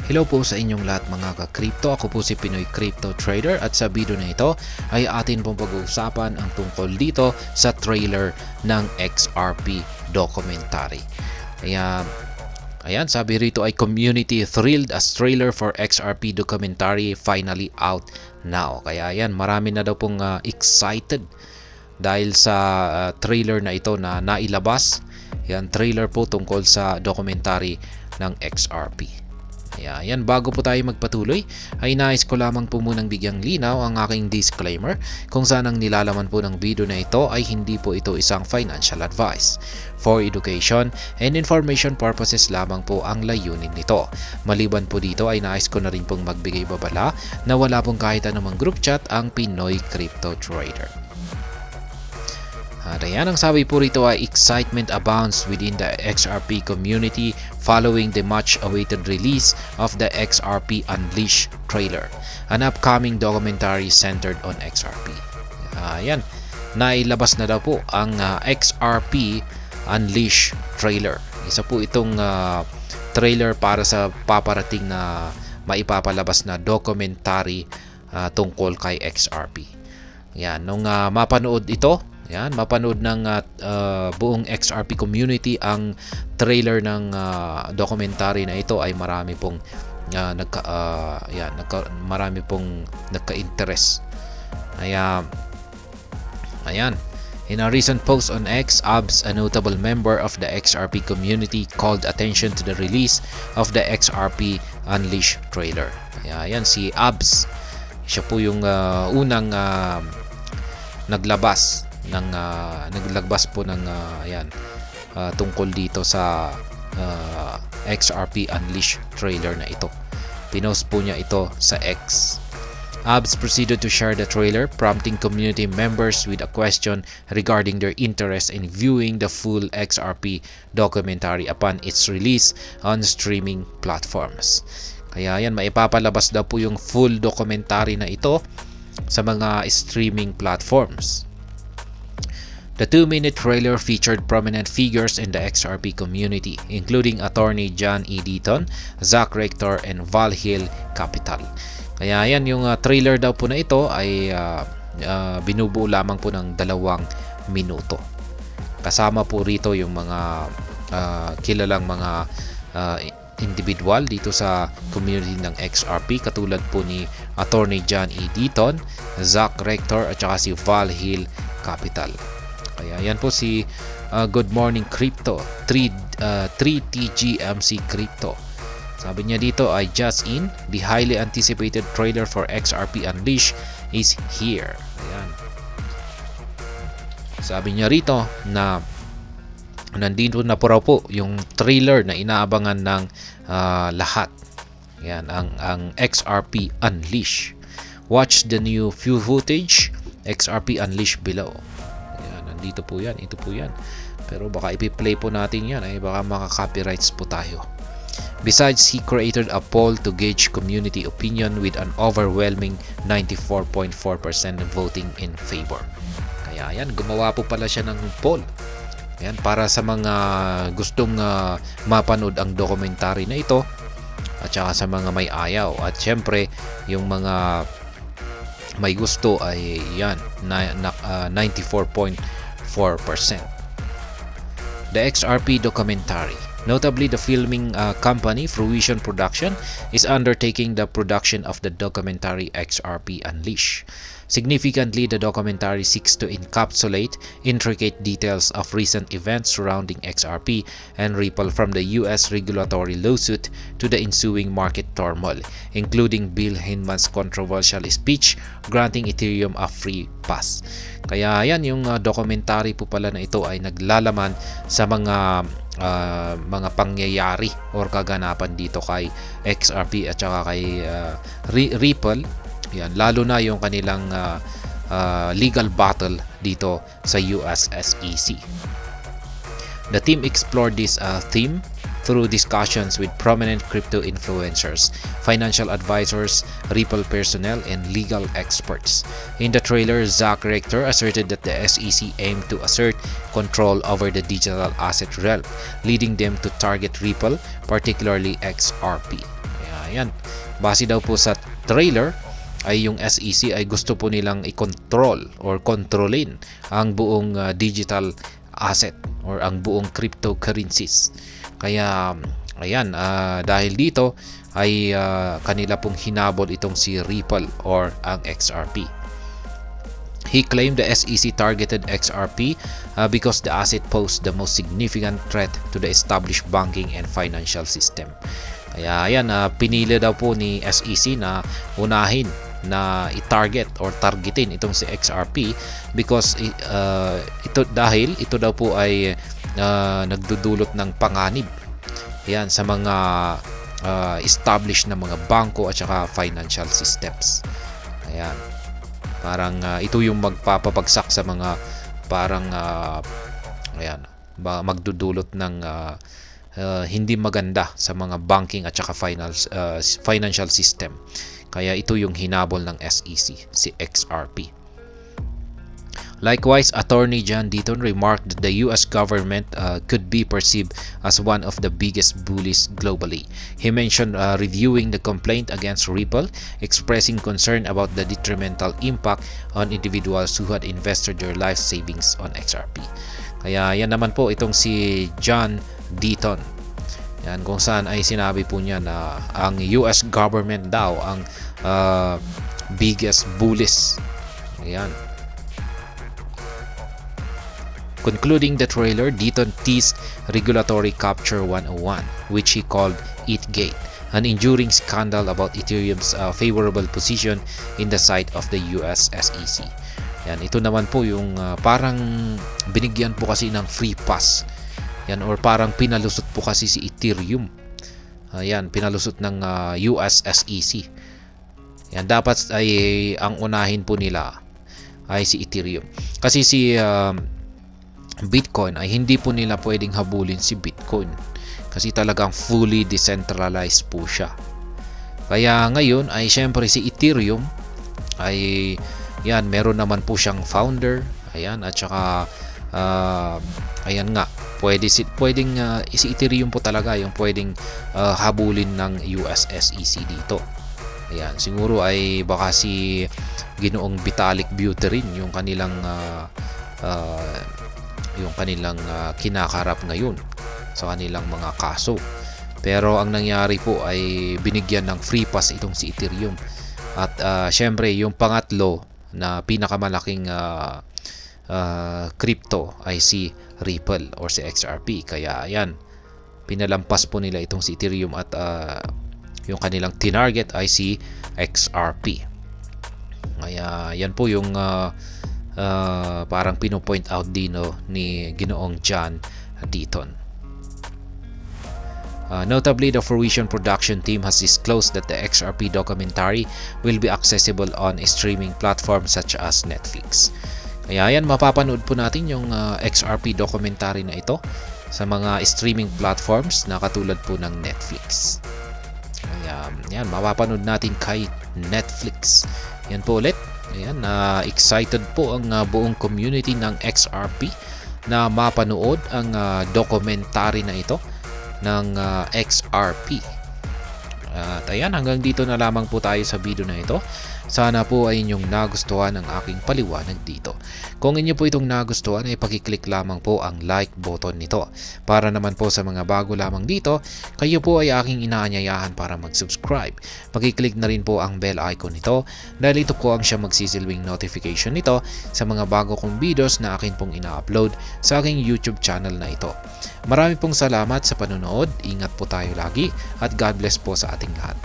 Hello po sa inyong lahat mga ka-crypto. Ako po si Pinoy Crypto Trader at sa video na ito ay atin pong pag-uusapan ang tungkol dito sa trailer ng XRP documentary. Ayan, sabi rito ay community thrilled as trailer for XRP documentary finally out now. Kaya ayan, marami na daw pong excited dahil sa trailer na ito na nailabas. Yan, trailer po tungkol sa documentary ng XRP. Ayan, bago po tayo magpatuloy ay nais ko lamang po munang bigyang linaw ang aking disclaimer kung saan ang nilalaman po ng video na ito ay hindi po ito isang financial advice. For education and information purposes lamang po ang layunin nito. Maliban po dito ay nais ko na rin pong magbigay babala na wala pong kahit anumang group chat ang Pinoy Crypto Trader. At ayan, ang sabi po rito ay excitement abounds within the XRP community following the much-awaited release of the XRP Unleashed trailer, an upcoming documentary centered on XRP. Ayan, nailabas na daw po ang XRP Unleashed trailer. Isa po itong trailer para sa paparating na maipapalabas na documentary tungkol kay XRP. Yan, nung mapanood ito, mapanood ng buong XRP community ang trailer ng documentary na ito ay marami pong marami pong nagka-interest. Ayan. In a recent post on X, Abs, a notable member of the XRP community, called attention to the release of the XRP Unleashed trailer. Ayan, si Abs. Siya po yung unang naglabas po ng tungkol dito sa XRP Unleashed trailer na ito. Pinost po niya ito sa X. Abs proceeded to share the trailer, prompting community members with a question regarding their interest in viewing the full XRP documentary upon its release on streaming platforms. Kaya yan, maipapalabas daw po yung full documentary na ito sa mga streaming platforms. The 2-minute trailer featured prominent figures in the XRP community, including attorney John E. Deaton, Zach Rector, and Valhil Capital. Kaya yan, yung trailer daw po na ito ay binubuo lamang po ng 2 minuto. Kasama po rito yung mga kilalang mga individual dito sa community ng XRP, katulad po ni attorney John E. Deaton, Zach Rector, at saka si Valhil Capital. Kaya yan po si Good Morning Crypto, 3TGMC Crypto. Sabi niya dito ay just in, the highly anticipated trailer for XRP Unleashed is here. Ayan. Sabi niya rito na nandito na po raw po yung trailer na inaabangan ng lahat. Ayan, ang XRP Unleashed. Watch the new footage, XRP Unleashed below. Dito po yan, ito po yan. Pero baka ipi-play po natin yan, ay baka maka-copyrights po tayo. Besides, he created a poll to gauge community opinion with an overwhelming 94.4% voting in favor. Kaya yan, gumawa po pala siya ng poll. Ayan, para sa mga gustong mapanood ang documentary na ito, at saka sa mga may ayaw. At syempre, yung mga may gusto ay yan, 94.4%. The XRP documentary. Notably, the filming company Fruition Production is undertaking the production of the documentary XRP Unleashed. Significantly, the documentary seeks to encapsulate intricate details of recent events surrounding XRP and Ripple, from the US regulatory lawsuit to the ensuing market turmoil, including Bill Hinman's controversial speech granting Ethereum a free pass. Kaya yan, yung documentary po pala na ito ay naglalaman sa mga pangyayari or kaganapan dito kay XRP at saka kay Ripple. Yan, lalo na yung kanilang legal battle dito sa US SEC. The team explored this theme through discussions with prominent crypto influencers, financial advisors, Ripple personnel, and legal experts. In the trailer, Zach Rector asserted that the SEC aimed to assert control over the digital asset realm, leading them to target Ripple, particularly XRP. Ayan. Base daw po sa trailer ay yung SEC ay gusto po nilang i-control or kontrolin ang buong digital asset or ang buong cryptocurrencies. Kaya ayan, dahil dito ay kanila pong hinabol itong si Ripple or ang XRP. He claimed the SEC targeted XRP because the asset posed the most significant threat to the established banking and financial system. Kaya ayan, pinili daw po ni SEC na unahin na i-target or targetin itong si XRP because ito daw po ay nagdudulot ng panganib yan sa mga established na mga bangko at saka financial systems. Ayan. Parang ito yung magpapabagsak sa mga parang ayan, magdudulot ng hindi maganda sa mga banking at saka financial system. Kaya ito yung hinabol ng SEC, si XRP. Likewise, Attorney John Deaton remarked that the US government could be perceived as one of the biggest bullies globally. He mentioned reviewing the complaint against Ripple, expressing concern about the detrimental impact on individuals who had invested their life savings on XRP. Kaya yan naman po itong si John Deaton. Yan, kung saan ay sinabi po niya na ang US government daw ang biggest bullies. Ayan. Concluding the trailer, Deaton teased Regulatory Capture 101, which he called ETHgate, an enduring scandal about Ethereum's favorable position in the sight of the US SEC. Yan, ito naman po yung parang binigyan po kasi ng free pass. Yan, or parang pinalusot po kasi si Ethereum. Yan, pinalusot ng US SEC. Yan, dapat ay ang unahin po nila ay si Ethereum. Kasi si Bitcoin ay hindi po nila pwedeng habulin si Bitcoin kasi talagang fully decentralized po siya. Kaya ngayon ay syempre si Ethereum ay yan, meron naman po siyang founder, ayan, at saka ayan nga, pwedeng si Ethereum po talaga yung pwedeng habulin ng US SEC dito. Ayan, siguro ay baka si Ginoong Vitalik Buterin yung kanilang kinakarap ngayon sa kanilang mga kaso. Pero ang nangyari po ay binigyan ng free pass itong si Ethereum. At syempre yung pangatlo na pinakamalaking crypto ay si Ripple or si XRP. Kaya yan, pinalampas po nila itong si Ethereum at yung kanilang tinarget ay si XRP. Kaya yan po yung parang pino-point out dino ni Ginoong John Deaton. Notably, the Fruition production team has disclosed that the XRP documentary will be accessible on a streaming platform such as Netflix. Kaya yan, mapapanood po natin yung XRP documentary na ito sa mga streaming platforms na katulad po ng Netflix. Kaya yan, mapapanood natin kay Netflix. Yan po ulit. Ayan, excited po ang buong community ng XRP na mapanood ang documentary na ito ng XRP. At ayan, hanggang dito na lamang po tayo sa video na ito. Sana po ay inyong nagustuhan ang aking paliwanag dito. Kung inyo po itong nagustuhan ay pakiclick lamang po ang like button nito. Para naman po sa mga bago lamang dito, kayo po ay aking inaanyayahan para mag-subscribe. Pakiclick na rin po ang bell icon nito dahil ito po ang siya magsisilbing notification nito sa mga bago kong videos na akin pong ina-upload sa aking YouTube channel na ito. Marami pong salamat sa panonood, ingat po tayo lagi at God bless po sa ating lahat.